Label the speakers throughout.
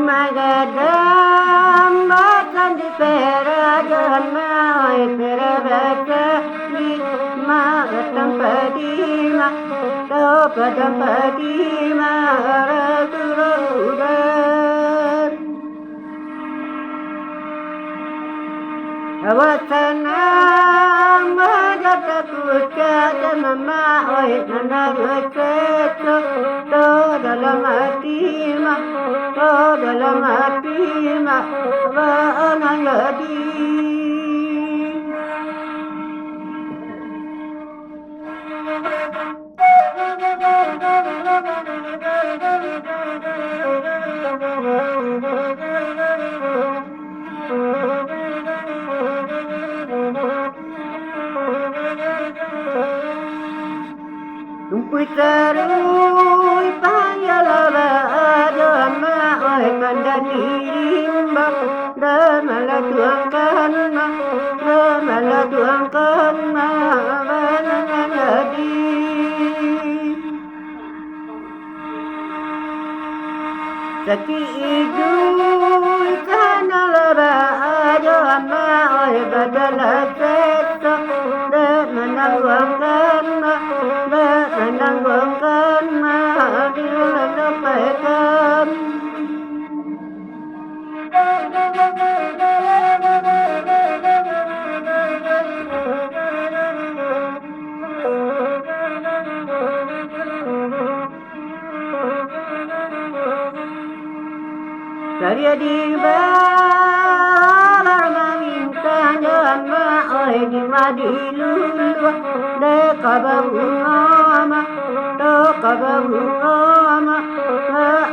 Speaker 1: Magadam batan di perajan mai perabata di magadam padima do padam padima raturan awatanam magataku kada mama oi nanagateto do dalam hati dalam hati makna jadi Tumpuy taruy payalaba adama oi mandanirimba damala tuangkan ma vananadi Saki iduy kanalaba adama oi badala seto menangguangkan dilampaikan Saya di balar meminta nama oi di madilulu de kababungama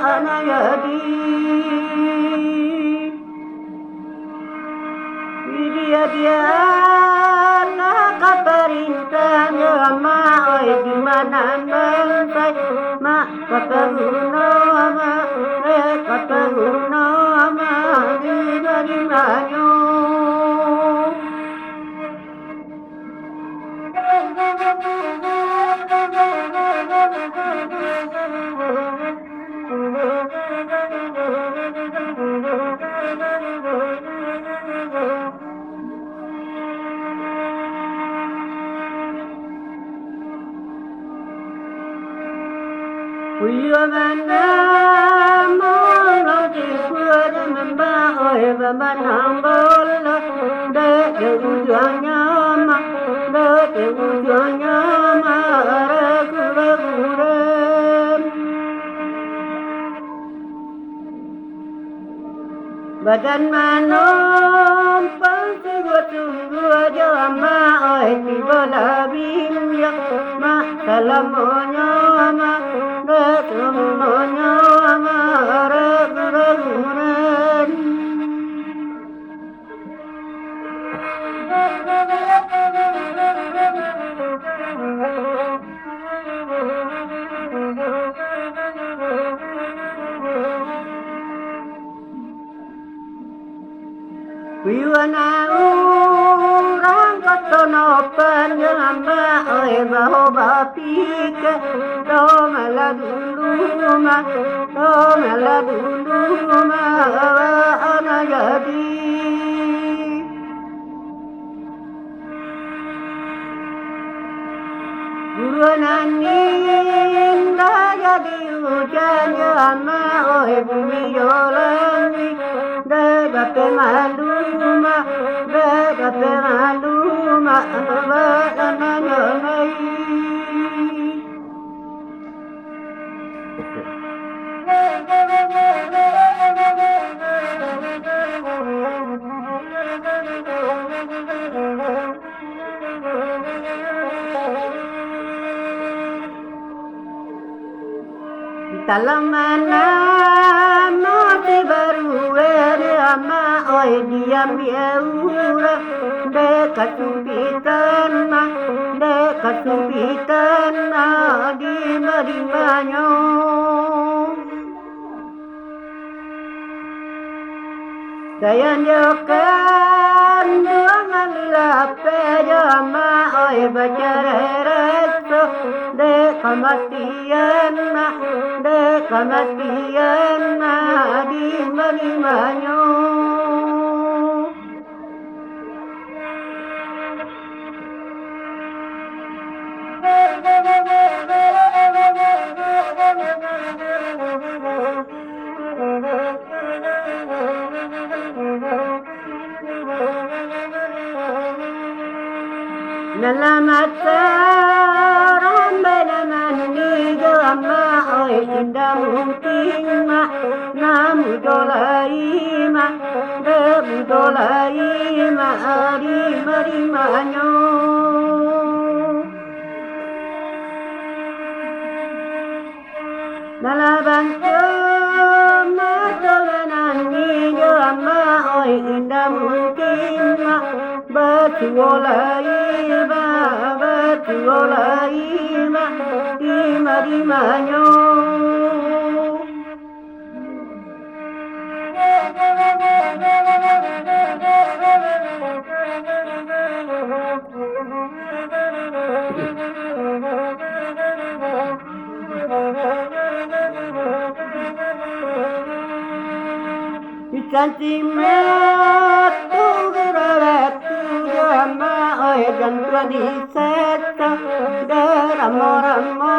Speaker 1: ana yadi dia nak perintah nama oi di mana bangkai mak kababungama di mana Uyamana mong ti phưa de mamba oi và ban hang bol de ujanya ma de ujanya ma ra kuren badan manom pasti tunggu aja ma oi ti bola bim ya ma salamonya ma semuanya marah-marah Wiwana urang kotono penyamba oi baho bapik do mala dulu ma ana jadi Gurunanin daya di hujan ama oi bumi yolangi dapat malu ma talamana mati baru ama oi diam biura de kasupitan di marimanyo saya nyokan duangan lape jama oi bacarereso de kematian di marimanyo Nalamata rombena mani jama oi indah mutima namu dolaima ari marimanyo nalabancho matolanani jama oi indah mutima Batuolaima di marimanyo Sentimentu geretu jama oi jantua di seta doramorama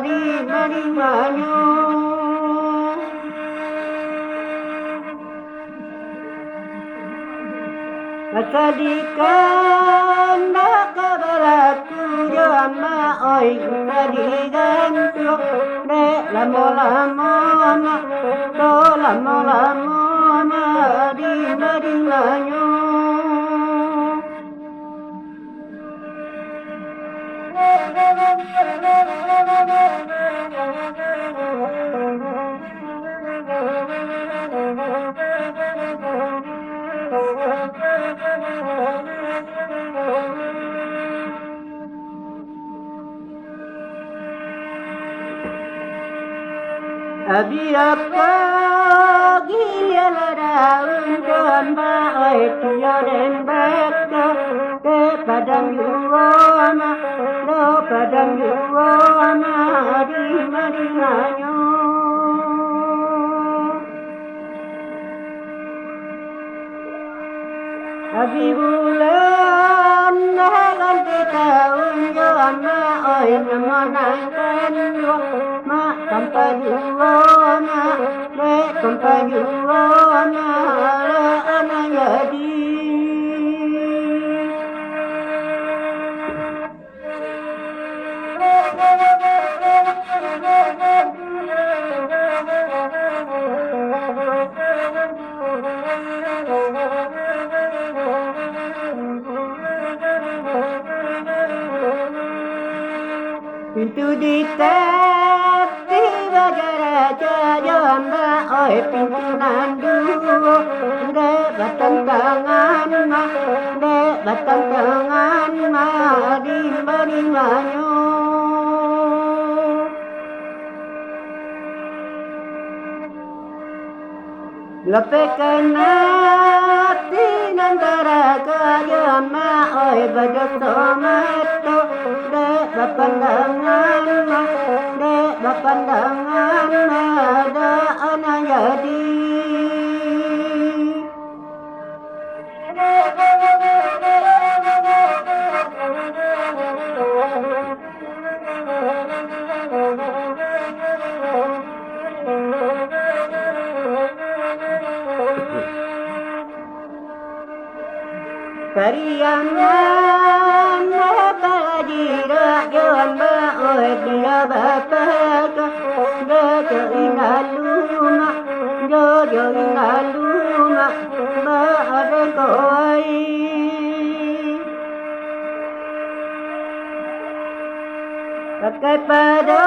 Speaker 1: di marimanyo Masadikan nakabalatu jama oi sadigantu de lamo-lamo di marimanyo Abiyaka gilara undama oi tiyoden beka de padang yuama di marimanyo Abibulan naganti tahun jama oi namanang kenyo ma kampajuana anayadi Pintu ditati bajaraja jamba oi pintu nandu de batang tangan di marimanyo Lepekan hati nantara kajama oi bajo somato de bapandangan ada anayadi Pariangan napajira jamba oi dia bapaka jojo inaluma baade koi Pakai pada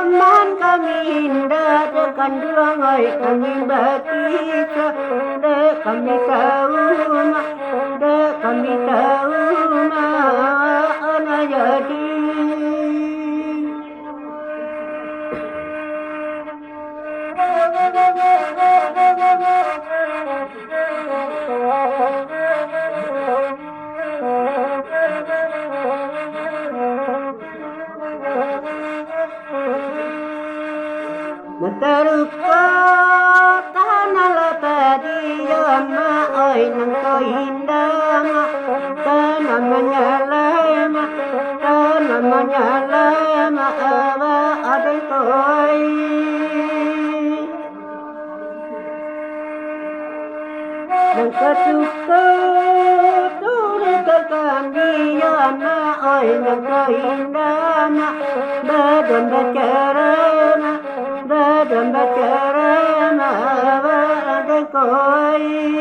Speaker 1: man kami indah tekan dua ngai kami berkisah dek kami tahu mak dek kami tahu mak anak jadi Matarupa tanah lapadi jama oi nang ko indah ma tanah menyala ma tanah menyala ma awa ada koi nang katupa turun kami jama oi nang ko indah ma badan bicara ma badan bicara ma ada koi